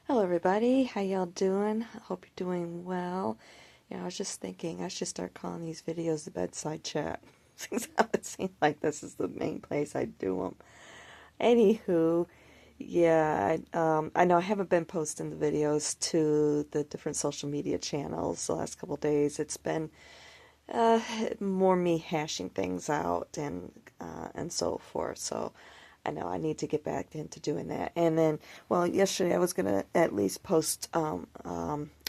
Hello everybody, how y'all doing? I hope you're doing well. I was just thinking I should start calling these videos the bedside chat. Since it seems like this is the main place I do them. Anywho, yeah, I know I haven't been posting the videos to the different social media channels the last couple of days. It's been uh, more me hashing things out and so forth. So I know I need to get back into doing that. And then, well, yesterday I was gonna at least post a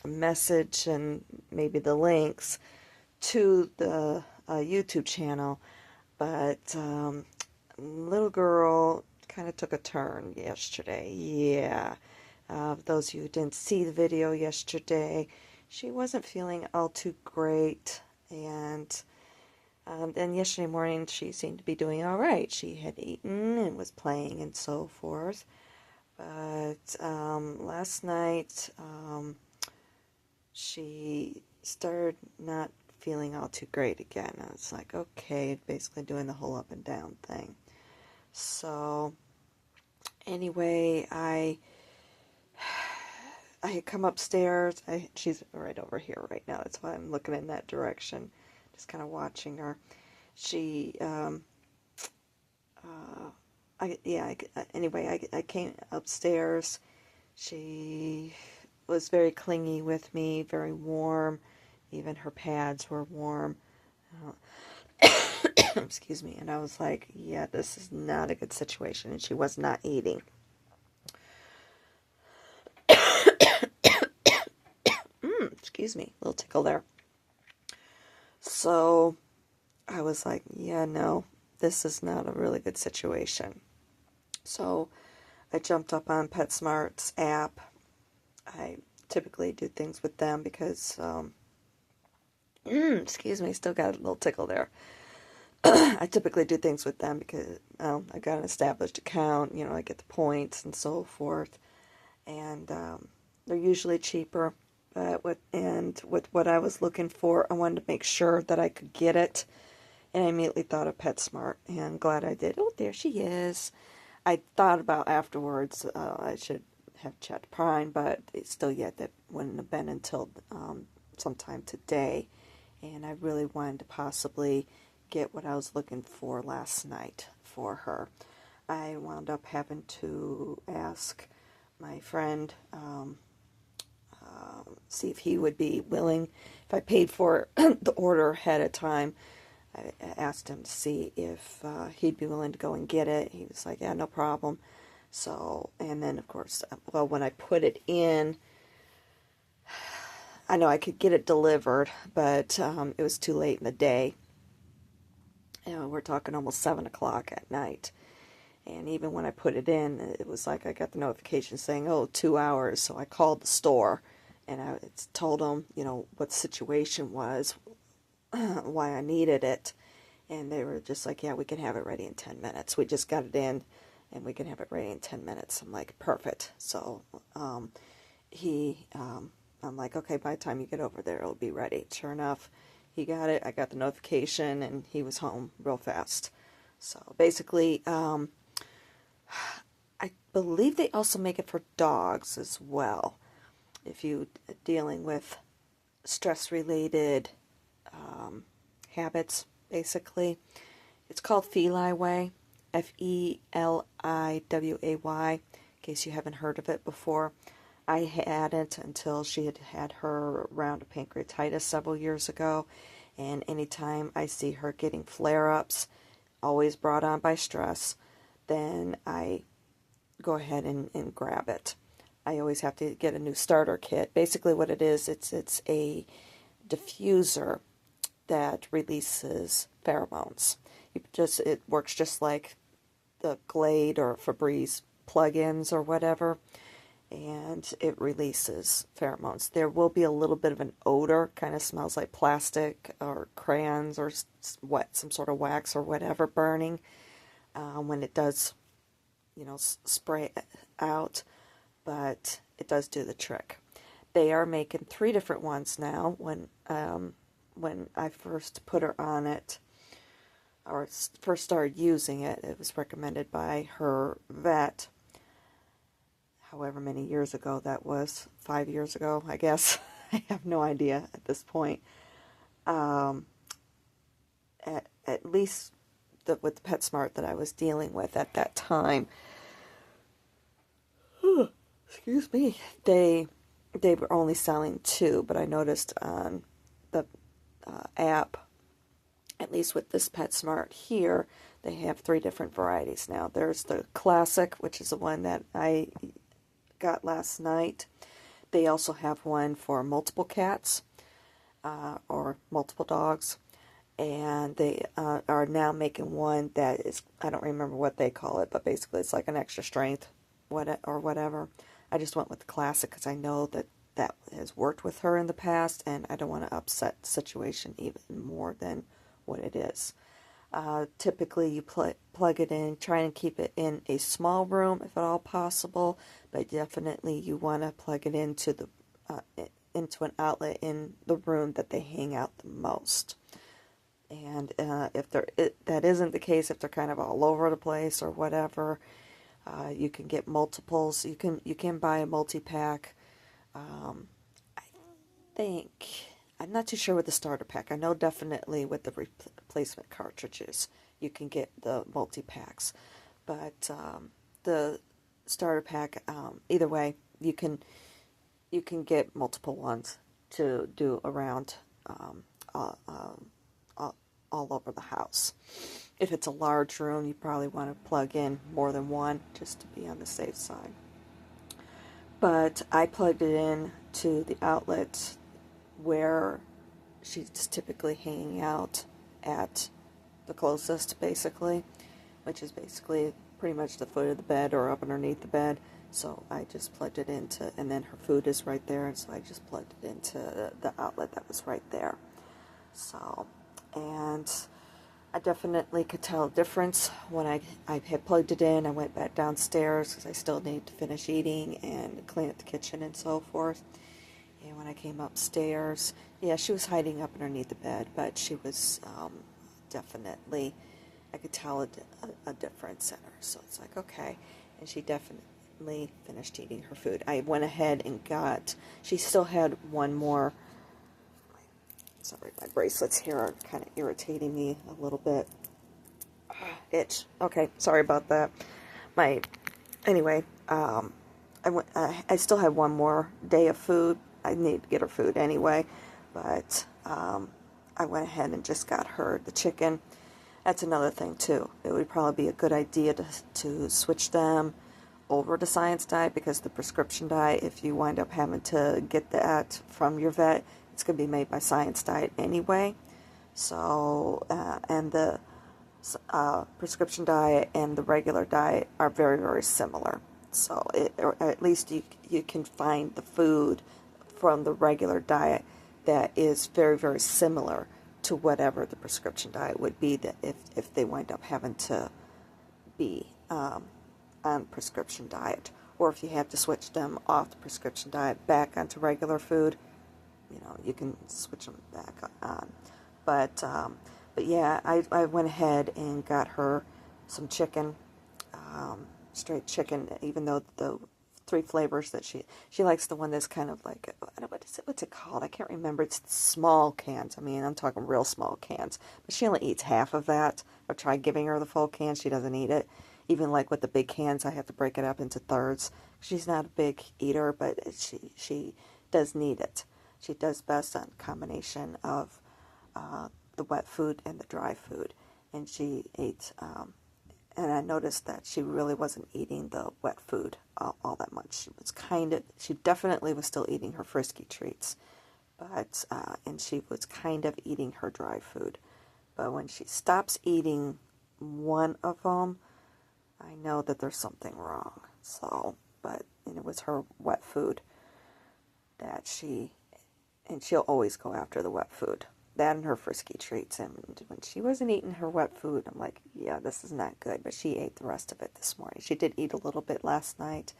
message and maybe the links to the YouTube channel, but little girl kind of took a turn yesterday. Yeah. Those of you who didn't see the video yesterday, she wasn't feeling all too great, and then yesterday morning she seemed to be doing all right. She had eaten and was playing and so forth. But last night she started not feeling all too great again. I was like, okay, basically doing the whole up and down thing. So anyway, I had come upstairs. She's right over here right now. That's why I'm looking in that direction, just kind of watching her. She anyway, I came upstairs. She was very clingy with me, very warm. Even her pads were warm. Excuse me. And I was like, yeah, this is not a good situation. And she was not eating. Excuse me. A little tickle there. So I was like, yeah, no, this is not a really good situation. So I jumped up on PetSmart's app. I typically do things with them because, excuse me, still got a little tickle there. I typically do things with them because I got an established account, I get the points and so forth. And they're usually cheaper. But with what I was looking for, I wanted to make sure that I could get it. And I immediately thought of PetSmart, and I'm glad I did. Oh, there she is. I thought about afterwards I should have checked Prime, but it's still yet that wouldn't have been until sometime today. And I really wanted to possibly get what I was looking for last night for her. I wound up having to ask my friend, see if he would be willing, if I paid for the order ahead of time. I asked him to see if he'd be willing to go and get it. He was like, yeah, no problem. So, and then of course, well, when I put it in, I know I could get it delivered, but it was too late in the day. We're talking almost 7 o'clock at night. And even when I put it in, it was like I got the notification saying, oh, 2 hours. So I called the store and I told them, what the situation was, why I needed it. And they were just like, yeah, we can have it ready in 10 minutes. We just got it in and we can have it ready in 10 minutes. I'm like, perfect. So I'm like, okay, by the time you get over there, it'll be ready. Sure enough, he got it. I got the notification and he was home real fast. So basically, I believe they also make it for dogs as well. If you're dealing with stress-related habits, basically. It's called Feliway, Feliway, in case you haven't heard of it before. I had it until she had her round of pancreatitis several years ago, and anytime I see her getting flare-ups, always brought on by stress, then I go ahead and grab it. I always have to get a new starter kit. Basically what it is, it's a diffuser that releases pheromones. It works just like the Glade or Febreze plugins or whatever, and it releases pheromones. There will be a little bit of an odor, kind of smells like plastic or crayons or some sort of wax or whatever burning when it does, spray out, but it does do the trick. They are making 3 different ones now. When I first put her on it, or first started using it, it was recommended by her vet. however many years ago that was, 5 years ago, I guess. I have no idea at this point. Um, at least with PetSmart that I was dealing with at that time, excuse me, they were only selling two, but I noticed on the app, at least with this PetSmart here, they have three different varieties now. There's the classic, which is the one that I got last night. They also have one for multiple cats or multiple dogs. And they are now making one that is, I don't remember what they call it, but basically it's like an extra strength or whatever. I just went with the classic because I know that that has worked with her in the past, and I don't want to upset the situation even more than what it is. Typically you plug it in, try and keep it in a small room if at all possible, but definitely you want to plug it into the into an outlet in the room that they hang out the most. And if that isn't the case, if they're kind of all over the place or whatever, you can get multiples. You can buy a multi-pack. I think, I'm not too sure with the starter pack. I know definitely with the replacement cartridges you can get the multi-packs, but the starter pack, either way, you can get multiple ones to do around all over the house. If it's a large room, you probably want to plug in more than one just to be on the safe side. But I plugged it in to the outlet where she's typically hanging out at the closest, basically, which is basically pretty much the foot of the bed or up underneath the bed. So I just plugged it into, and then her food is right there, and so I just plugged it into the outlet that was right there. So, and I definitely could tell a difference when I had plugged it in. I went back downstairs because I still need to finish eating and clean up the kitchen and so forth. And when I came upstairs, yeah, she was hiding up underneath the bed, but she was definitely, I could tell a difference in her. So it's like, okay. And she definitely finished eating her food. I went ahead and she still had one more. Sorry, my bracelets here are kind of irritating me a little bit. Itch. Okay, sorry about that. Anyway, I still have one more day of food. I need to get her food anyway, but I went ahead and just got her the chicken. That's another thing too. It would probably be a good idea to switch them over to Science Diet, because the prescription diet, if you wind up having to get that from your vet, it's going to be made by Science Diet anyway. So, and the prescription diet and the regular diet are very, very similar. So, or at least you can find the food from the regular diet that is very, very similar to whatever the prescription diet would be, that if they wind up having to be on prescription diet, or if you have to switch them off the prescription diet back onto regular food, you can switch them back on. But yeah, I went ahead and got her some chicken, straight chicken, even though the three flavors that she likes the one that's kind of like, what's it called? I can't remember. It's small cans. I mean, I'm talking real small cans. But she only eats half of that. I've tried giving her the full can. She doesn't eat it. Even like with the big cans, I have to break it up into thirds. She's not a big eater, but she does need it. She does best on a combination of the wet food and the dry food. And she ate, and I noticed that she really wasn't eating the wet food all that much. She definitely was still eating her Frisky treats, but, and she was kind of eating her dry food. But when she stops eating one of them, I know that there's something wrong. So, and it was her wet food that she'll always go after the wet food. That and her Frisky treats. And when she wasn't eating her wet food, I'm like, yeah, this is not good. But she ate the rest of it this morning. She did eat a little bit last night,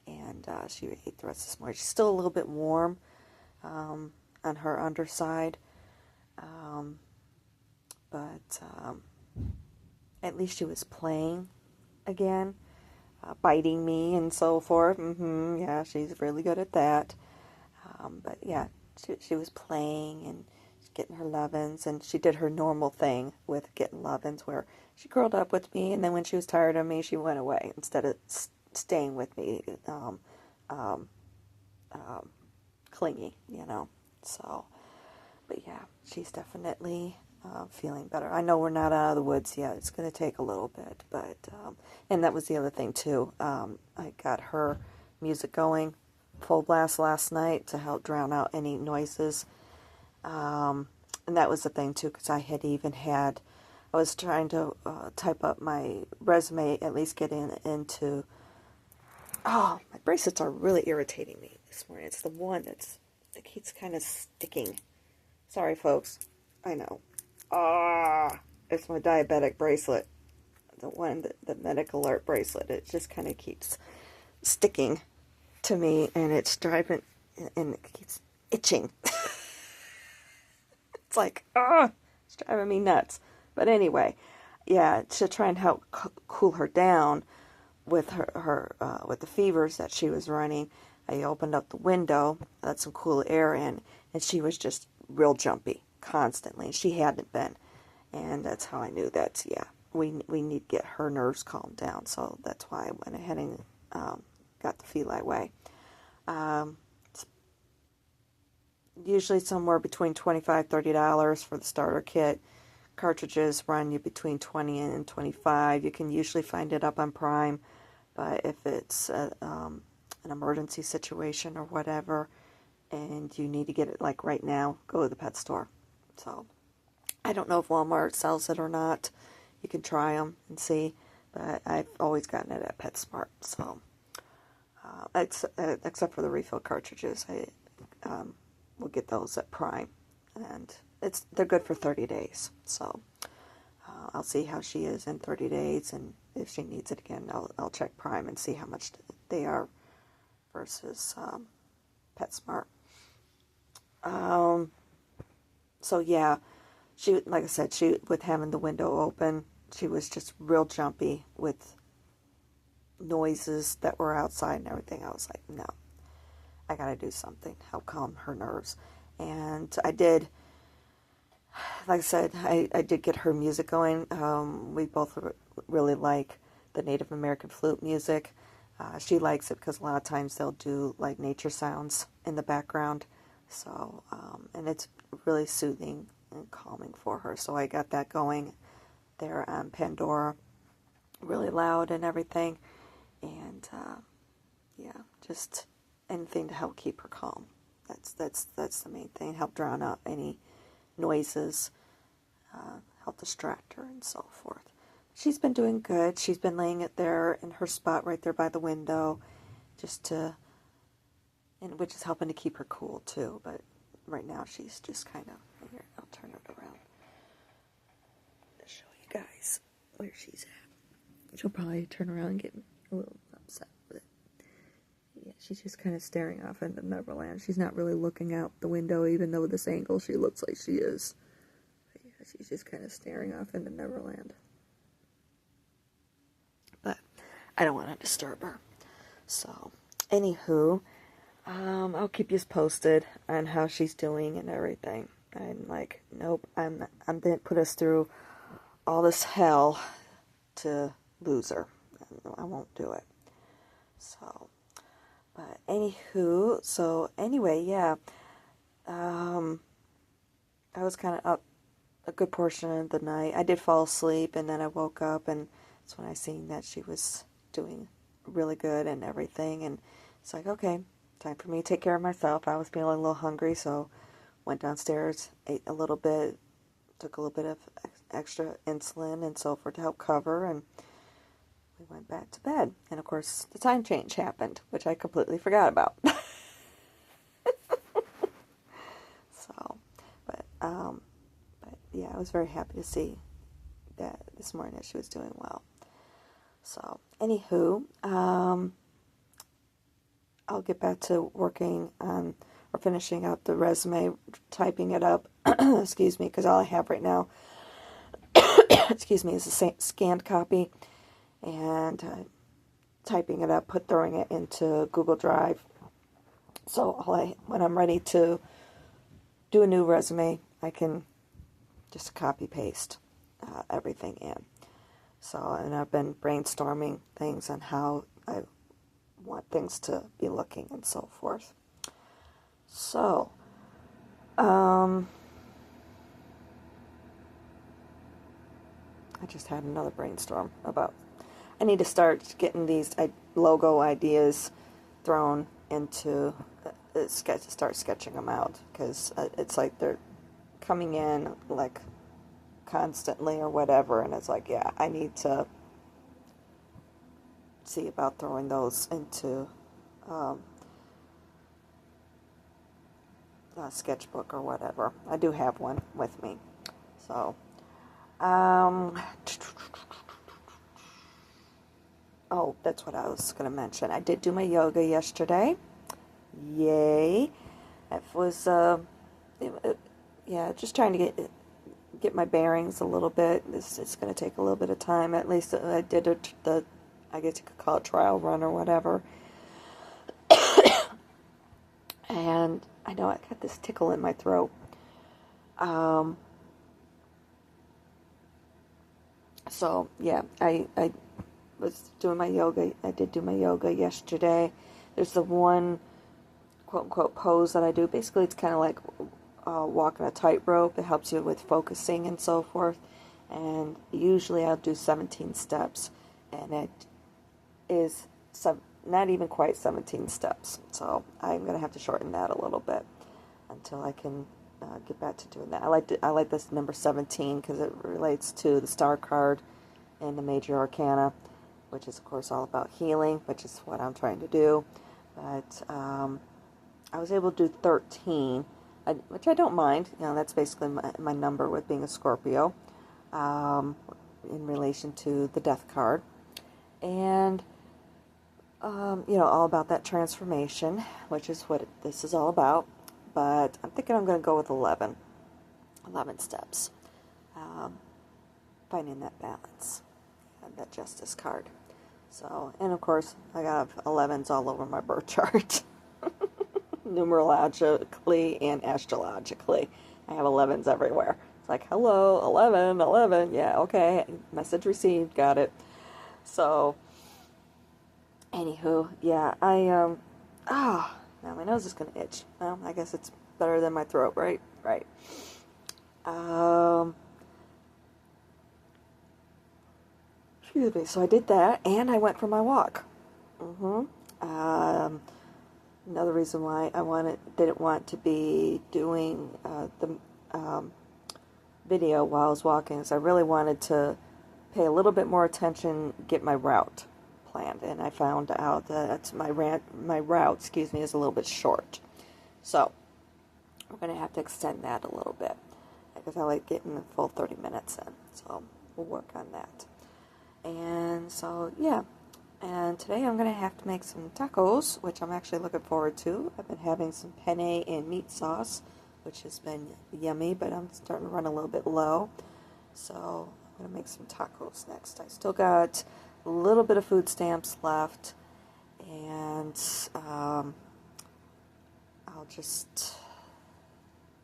and she ate the rest this morning. She's still a little bit warm on her underside, but at least she was playing again. biting me and so forth. Yeah, she's really good at that. But yeah, she was playing and getting her lovin's, and she did her normal thing with getting lovin's, where she curled up with me, and then when she was tired of me, she went away instead of staying with me, um, clingy, So, but yeah, she's definitely feeling better. I know we're not out of the woods yet. It's going to take a little bit, but and that was the other thing too. I got her music going full blast last night to help drown out any noises. And that was the thing too, because I was trying to type up my resume, at least get into. Oh, my bracelets are really irritating me this morning. It's the one that keeps kind of sticking. Sorry, folks. I know. It's my diabetic bracelet. The one, the medical alert bracelet. It just kind of keeps sticking to me, and it's driving, and it keeps itching. It's like, it's driving me nuts. But anyway, yeah, to try and help cool her down with her with the fevers that she was running, I opened up the window, let some cool air in, and she was just real jumpy constantly. She hadn't been, and that's how I knew that, yeah, we need to get her nerves calmed down. So that's why I went ahead and got the Feli Way. Usually somewhere between $25-$30 for the starter kit. Cartridges run you between $20 and $25. You can usually find it up on Prime, but if it's an emergency situation or whatever, and you need to get it like right now, go to the pet store. So I don't know if Walmart sells it or not. You can try them and see, but I've always gotten it at PetSmart. So except for the refill cartridges, I will get those at Prime, and they're good for 30 days. So I'll see how she is in 30 days, and if she needs it again, I'll check Prime and see how much they are versus PetSmart. So yeah, like I said, with having the window open, she was just real jumpy with noises that were outside and everything. I was like, no, I gotta do something, help calm her nerves. And I did, like I said, I did get her music going. We both really like the Native American flute music. She likes it because a lot of times they'll do like nature sounds in the background. So, and it's really soothing and calming for her. So I got that going there on Pandora, really loud and everything. And yeah, just anything to help keep her calm. That's the main thing. Help drown out any noises, help distract her, and so forth. She's been doing good. She's been laying it there in her spot right there by the window, which is helping to keep her cool too. But right now she's just kind of, here, I'll turn it around to show you guys where she's at. She'll probably turn around and get a little upset with it. Yeah, she's just kind of staring off into Neverland. She's not really looking out the window, even though this angle she looks like she is. But yeah, she's just kind of staring off into Neverland. But I don't want to disturb her. So, anywho, I'll keep you posted on how she's doing and everything. I'm like, nope, I didn't put us through all this hell to lose her. I won't do it. So, but anywho, so anyway, yeah, I was kind of up a good portion of the night. I did fall asleep, and then I woke up, and that's when I seen that she was doing really good and everything, and it's like, okay, time for me to take care of myself. I was feeling a little hungry, so went downstairs, ate a little bit, took a little bit of extra insulin and so forth to help cover, and we went back to bed. And of course, the time change happened, which I completely forgot about. So, but yeah, I was very happy to see that this morning that she was doing well. So, anywho, I'll get back to working on or finishing up the resume, typing it up. Excuse me, because all I have right now, excuse me, is a scanned copy, and typing it up, throwing it into Google Drive. So when I'm ready to do a new resume, I can just copy paste everything in. So, and I've been brainstorming things on how I want things to be looking and so forth. So, I just had another brainstorm about, I need to start getting these logo ideas thrown into start sketching them out, because it's like they're coming in like constantly or whatever, and it's like, yeah, I need to see about throwing those into a sketchbook or whatever. I do have one with me. So, oh, that's what I was going to mention. I did do my yoga yesterday. Yay. It was, yeah, just trying to get my bearings a little bit. It's going to take a little bit of time. At least I did I guess you could call it trial run or whatever. And I know I got this tickle in my throat. So, yeah, I was doing my yoga. I did do my yoga yesterday. There's the one quote-unquote pose that I do. Basically, it's kind of like walking a tightrope. It helps you with focusing and so forth. And usually I'll do 17 steps. And it is not even quite 17 steps. So I'm going to have to shorten that a little bit until I can get back to doing that. I like this number 17 because it relates to the star card and the major arcana, which is of course all about healing, which is what I'm trying to do. But I was able to do 13, which I don't mind. You know, that's basically my number with being a Scorpio in relation to the death card. And you know, all about that transformation, which is what this is all about. But I'm thinking I'm going to go with 11 steps. Finding that balance and that justice card. So, and of course, I got 11s all over my birth chart. Numerologically and astrologically. I have 11s everywhere. It's like, hello, 11, 11. Yeah, okay. Message received. Got it. So, anywho, yeah, now my nose is going to itch. Well, I guess it's better than my throat, right? Right. Excuse me. So I did that, and I went for my walk. Another reason why I didn't want to be doing the video while I was walking is I really wanted to pay a little bit more attention, get my route planned, and I found out that my route, is a little bit short. So we're going to have to extend that a little bit because I like getting the full 30 minutes in. So we'll work on that. And so, yeah. And today I'm going to have to make some tacos, which I'm actually looking forward to. I've been having some penne and meat sauce, which has been yummy, but I'm starting to run a little bit low. So I'm going to make some tacos next. I still got a little bit of food stamps left, and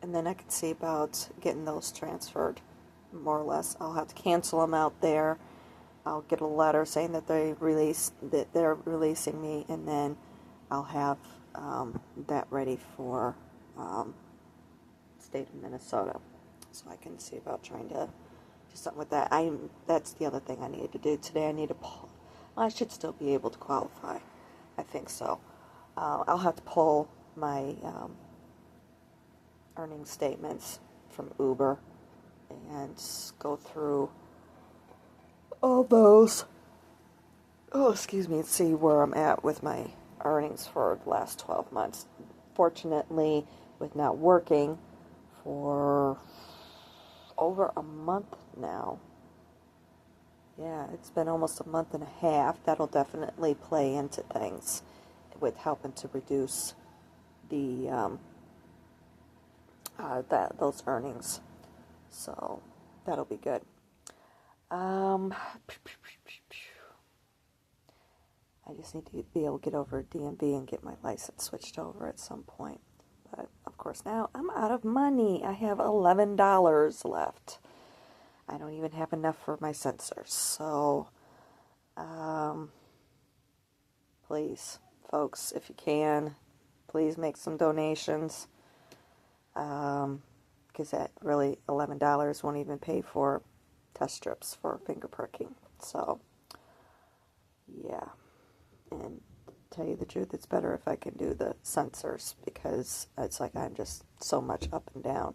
and then I can see about getting those transferred, more or less. I'll have to cancel them out there. I'll get a letter saying that they're releasing me, and then I'll have that ready for state of Minnesota, so I can see about trying to do something with that. That's the other thing I need to do today. I need to pull. I should still be able to qualify. I think so. I'll have to pull my earning statements from Uber and go through all those. Oh, excuse me, and see where I'm at with my earnings for the last 12 months. Fortunately, with not working for over a month now. Yeah, it's been almost a month and a half. That'll definitely play into things with helping to reduce the those earnings. So that'll be good. I I just need to be able to get over to DMV and get my license switched over at some point. But, of course, now I'm out of money. I have $11 left. I don't even have enough for my sensors. So, please, folks, if you can, please make some donations. Because that really, $11 won't even pay for test strips for finger pricking. So, yeah. And to tell you the truth, it's better if I can do the sensors, because it's like I'm just so much up and down.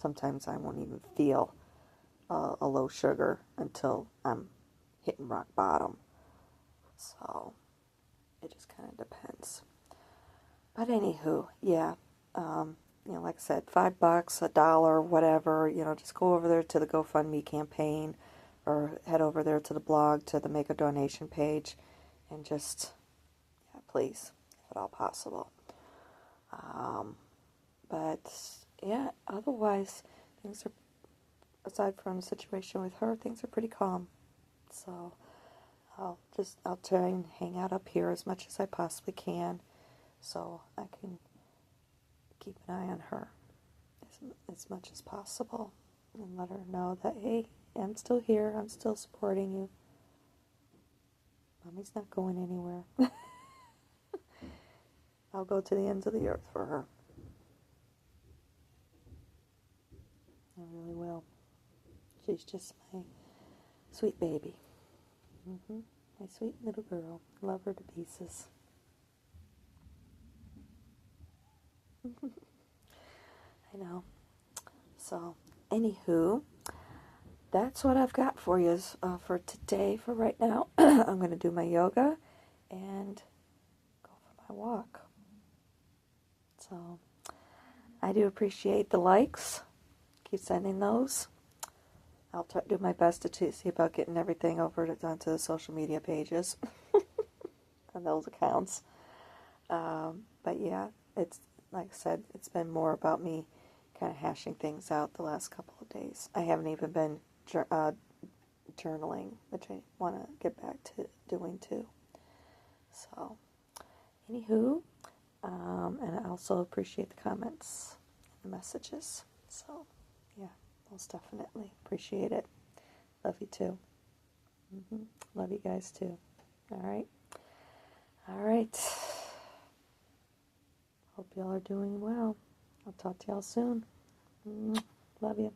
Sometimes I won't even feel a low sugar until I'm hitting rock bottom. So, it just kind of depends. But anywho, yeah, like I said, $5, $1, whatever, just go over there to the GoFundMe campaign, or head over there to the blog, to the Make a Donation page, and just, yeah, please, if at all possible. But, yeah, otherwise, things are, aside from the situation with her, things are pretty calm. So, I'll try and hang out up here as much as I possibly can, so I can keep an eye on her as much as possible, and let her know that, hey, I'm still here, I'm still supporting you. Mommy's not going anywhere. I'll go to the ends of the earth for her. I really will. She's just my sweet baby. My sweet little girl. Love her to pieces. I know. So, anywho, that's what I've got for you for today, for right now. I'm going to do my yoga and go for my walk. So, I do appreciate the likes. Keep sending those. I'll do my best to see about getting everything over onto the social media pages on those accounts. But yeah, it's, like I said, it's been more about me kind of hashing things out the last couple of days. I haven't even been journaling, which I want to get back to doing too. So, anywho, and I also appreciate the comments and the messages. So, yeah, most definitely appreciate it. Love you too. Love you guys too. All right. Hope y'all are doing well. I'll talk to y'all soon. Love you.